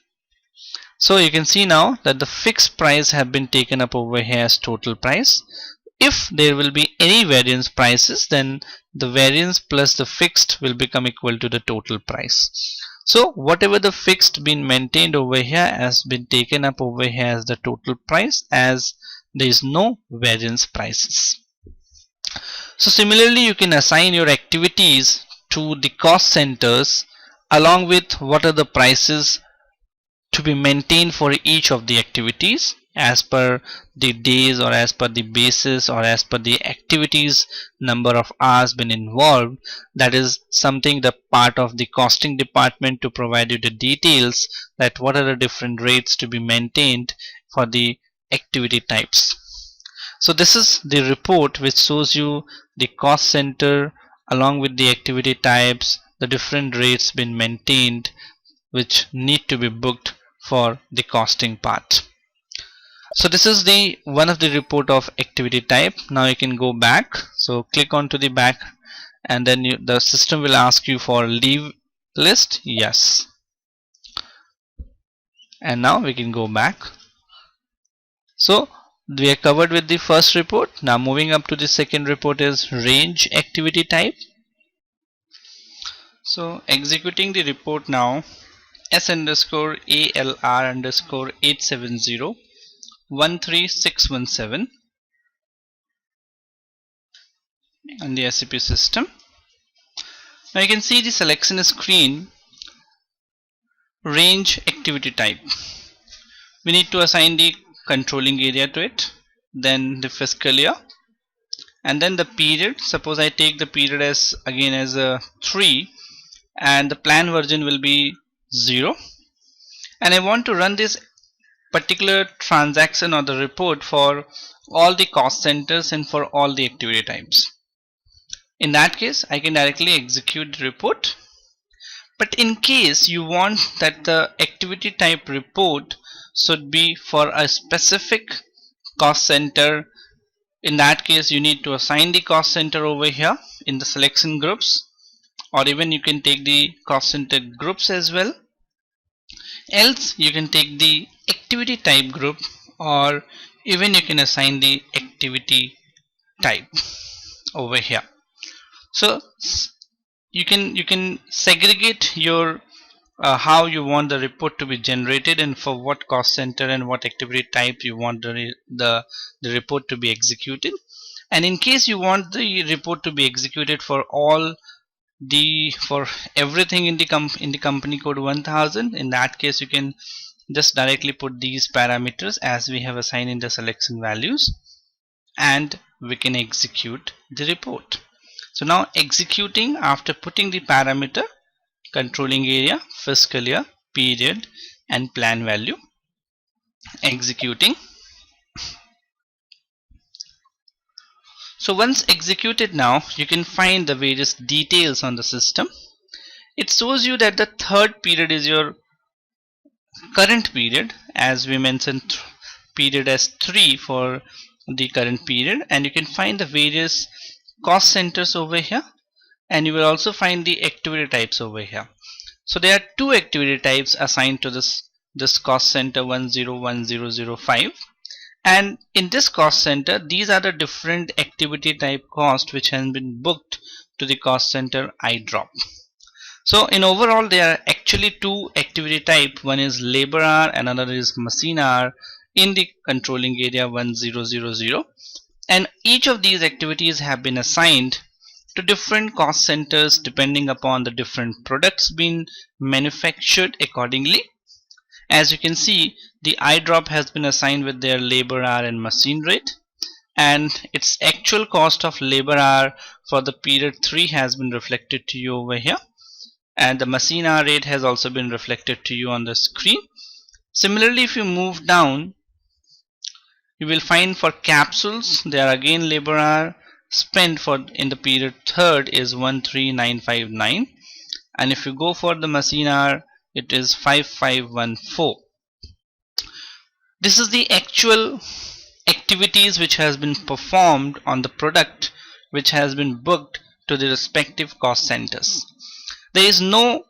So you can see now that the fixed price have been taken up over here as total price. If there will be any variance prices, then the variance plus the fixed will become equal to the total price. So whatever the fixed been maintained over here has been taken up over here as the total price, as there is no variance prices. So similarly, you can assign your activities to the cost centers along with what are the prices to be maintained for each of the activities as per the days, or as per the basis, or as per the activities number of hours been involved. That is something the part of the costing department to provide you the details that what are the different rates to be maintained for the activity types. So this is the report which shows you the cost center along with the activity types, the different rates been maintained which need to be booked for the costing part. So this is the one of the report of activity type. Now you can go back. So click onto the back, and then the system will ask you for leave list. Yes. And now we can go back. So we are covered with the first report. Now moving up to the second report is range activity type. So executing the report now, S underscore ALR underscore 870 13617 on the SAP system. Now you can see the selection screen, range activity type. We need to assign the controlling area to it, then the fiscal year, and then the period. Suppose I take the period as again as a 3, and the plan version will be 0, and I want to run this particular transaction or the report for all the cost centers and for all the activity types. In that case, I can directly execute the report. But in case you want that the activity type report should be for a specific cost center, in that case you need to assign the cost center over here in the selection groups, or even you can take the cost center groups as well. Else you can take the activity type group, or even you can assign the activity type over here. So you can segregate your how you want the report to be generated and for what cost center and what activity type you want the report to be executed. And in case you want the report to be executed for all for everything in the company code 1000. In that case, you can just directly put these parameters as we have assigned in the selection values, and we can execute the report. So now executing after putting the parameter, controlling area, fiscal year, period, and plan value, executing. So once executed, now you can find the various details on the system. It shows you that the third period is your current period, as we mentioned period as 3 for the current period, and you can find the various cost centers over here, and you will also find the activity types over here. So there are two activity types assigned to this cost center 101005, and in this cost center these are the different activity type cost which has been booked to the cost center iDrop. So in overall there are actually two activity type, one is labor hour, another is machine hour in the controlling area 1000, and each of these activities have been assigned to different cost centers depending upon the different products being manufactured accordingly. As you can see, the iDrop has been assigned with their labor hour and machine rate, and its actual cost of labor hour for the period 3 has been reflected to you over here, and the machine hour rate has also been reflected to you on the screen. Similarly, if you move down, you will find for capsules there again labor hour spent for in the period 3rd is 13959, and if you go for the machine hour it is 5514. This is the actual activities which has been performed on the product which has been booked to the respective cost centers. There is no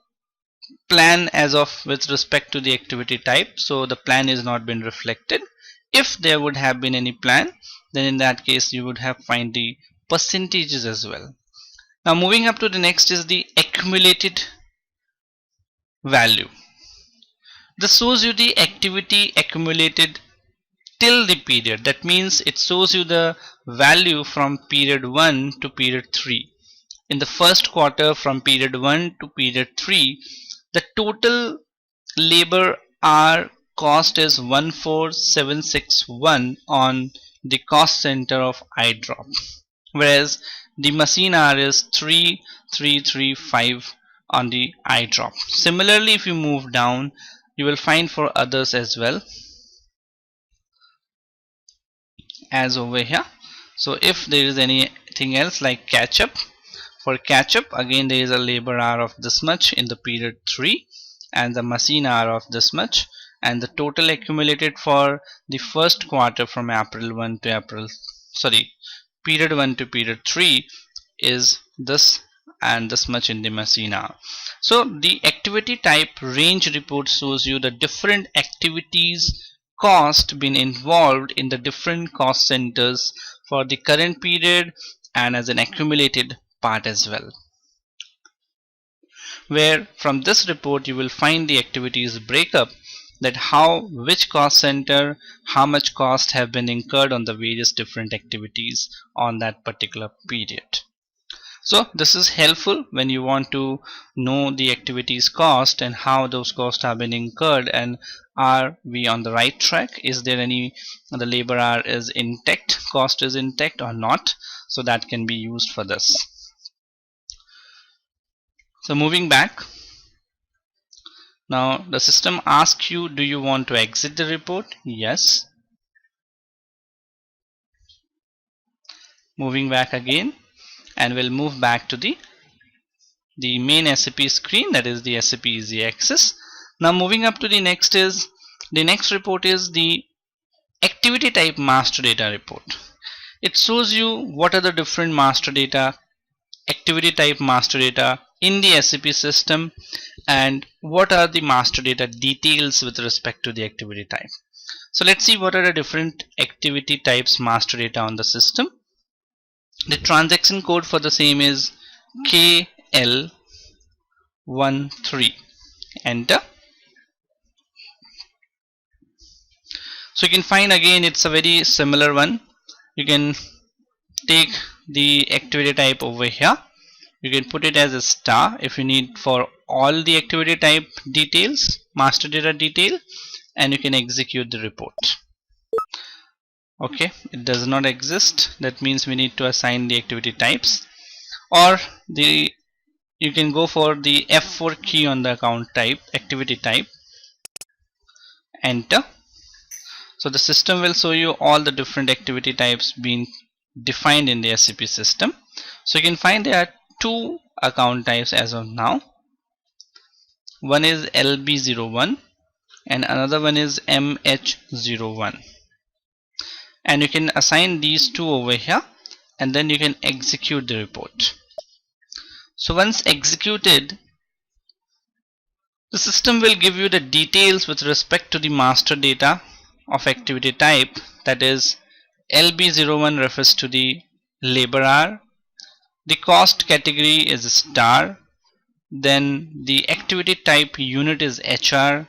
plan as of with respect to the activity type, so the plan is not been reflected. If there would have been any plan, then in that case you would have find the percentages as well. Now moving up to the next is the accumulated value. This shows you the activity accumulated till the period. That means it shows you the value from period 1 to period 3. In the first quarter from period 1 to period 3, the total labor hour cost is 14761 on the cost center of iDrop, whereas the machine hour is 3335 on the iDrop. Similarly, if you move down, you will find for others as well as over here. So if there is anything else like catch up, for catch up again there is a labor hour of this much in the period 3 and the machine hour of this much, and the total accumulated for the first quarter from period 1 to period 3 is this and this much in the machine hour. So the activity type range report shows you the different activities cost been involved in the different cost centers for the current period and as an accumulated part as well, where from this report you will find the activities breakup, that which cost center how much cost have been incurred on the various different activities on that particular period. So this is helpful when you want to know the activities cost and how those costs have been incurred, and are we on the right track, is there any the labor hour is intact, cost is intact or not. So that can be used for this. So moving back, now the system asks you, do you want to exit the report? Yes. Moving back again, and we'll move back to the main SAP screen, that is the SAP Easy Access. Now moving up to the next report is the activity type master data report. It shows you what are the different master data, activity type master data in the SAP system, and what are the master data details with respect to the activity type. So let's see what are the different activity types master data on the system. The transaction code for the same is KL13. Enter. So you can find again it's a very similar one. You can take the activity type over here. You can put it as a star if you need for all the activity type details, master data detail, and you can execute the report. Okay, it does not exist. That means we need to assign the activity types, or you can go for the F4 key on the account type, activity type, enter. So the system will show you all the different activity types being defined in the SAP system. So you can find there are two account types as of now. One is LB01 and another one is MH01, and you can assign these two over here, and then you can execute the report. So once executed, the system will give you the details with respect to the master data of activity type, that is LB01 refers to the labor hour, the cost category is star, then the activity type unit is HR,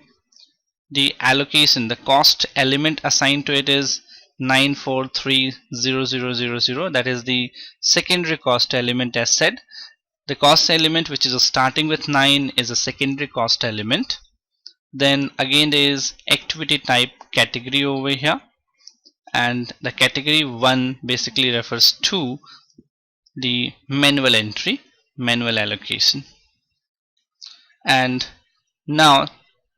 the allocation, the cost element assigned to it is 9430000, that is the secondary cost element as said. The cost element which is starting with 9 is a secondary cost element. Then again there is activity type category over here, and the category 1 basically refers to the manual entry, manual allocation. And now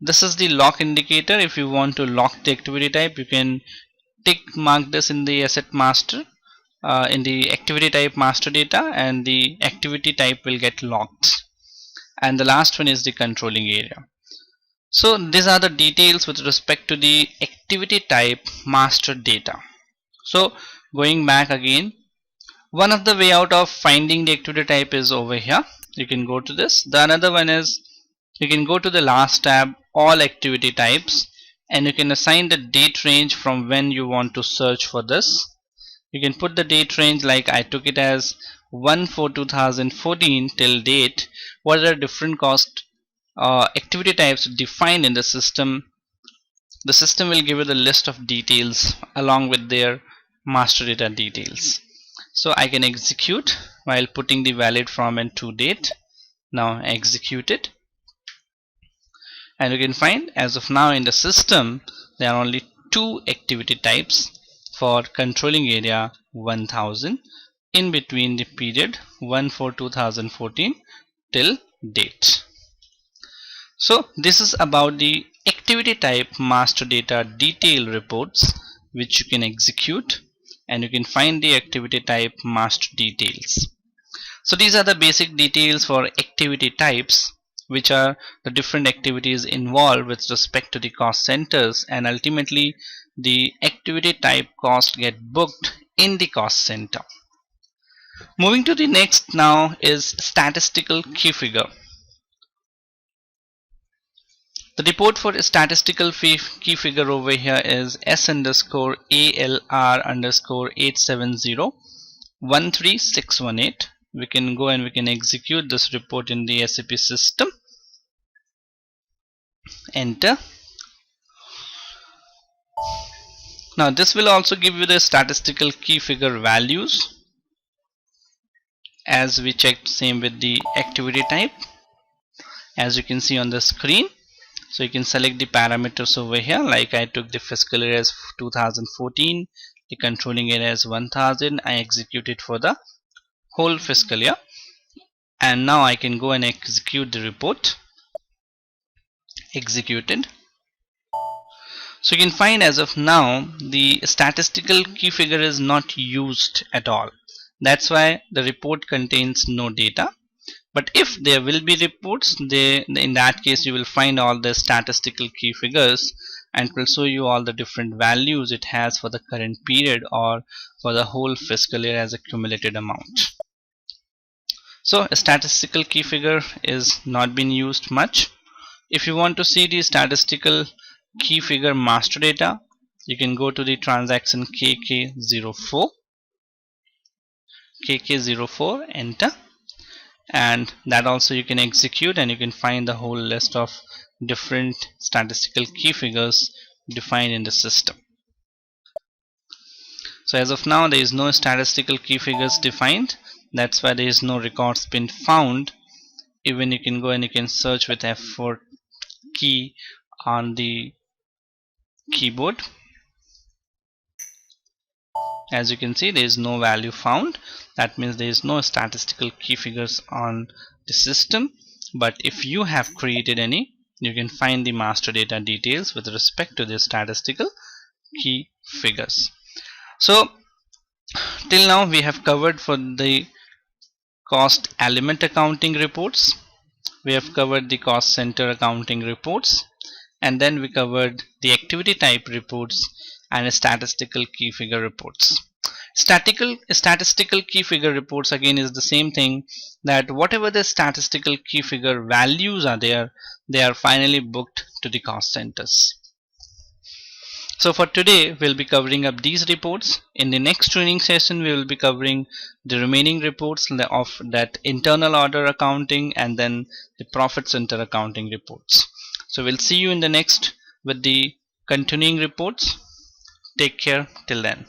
this is the lock indicator. If you want to lock the activity type, you can tick mark this in the asset master, in the activity type master data, and the activity type will get locked. And the last one is the controlling area. So these are the details with respect to the activity type master data. So going back again, one of the way out of finding the activity type is over here. You can go to this. The another one is you can go to the last tab, all activity types, and you can assign the date range from when you want to search for this. You can put the date range like I took it as 1/4/2014 till date. What are different cost activity types defined in the system? The system will give you the list of details along with their master data details. So I can execute while putting the valid from and to date. Now execute it, and you can find as of now in the system there are only two activity types for controlling area 1000 in between the period 1/4/2014 till date. So this is about the activity type master data detail reports which you can execute, and you can find the activity type master details. So these are the basic details for activity types, which are the different activities involved with respect to the cost centers, and ultimately the activity type cost get booked in the cost center. Moving to the next now is statistical key figure. The report for statistical key figure over here is S_ALR_870-13618. We can go and we can execute this report in the SAP system. Enter. Now this will also give you the statistical key figure values as we checked, same with the activity type as you can see on the screen. So you can select the parameters over here, like I took the fiscal year as 2014, the controlling area as 1000. I executed for the whole fiscal year, and now I can go and execute the report. Executed. So you can find as of now the statistical key figure is not used at all. That's why the report contains no data. But if there will be reports, in that case you will find all the statistical key figures, and it will show you all the different values it has for the current period or for the whole fiscal year as a cumulated amount. So a statistical key figure is not being used much. If you want to see the statistical key figure master data, you can go to the transaction KK04, enter, and that also you can execute, and you can find the whole list of different statistical key figures defined in the system. So as of now there is no statistical key figures defined, That's why there is no records been found. Even you can go and you can search with F4 key on the keyboard. As you can see, there is no value found. That means there is no statistical key figures on the system. But if you have created any, you can find the master data details with respect to the statistical key figures. So till now we have covered for the cost element accounting reports, we have covered the cost center accounting reports, and then we covered the activity type reports and statistical key figure reports. Statistical key figure reports again is the same thing, that whatever the statistical key figure values are there, they are finally booked to the cost centers. So for today we'll be covering up these reports. In the next training session we will be covering the remaining reports of that internal order accounting and then the profit center accounting reports. So we'll see you in the next with the continuing reports. Take care till then.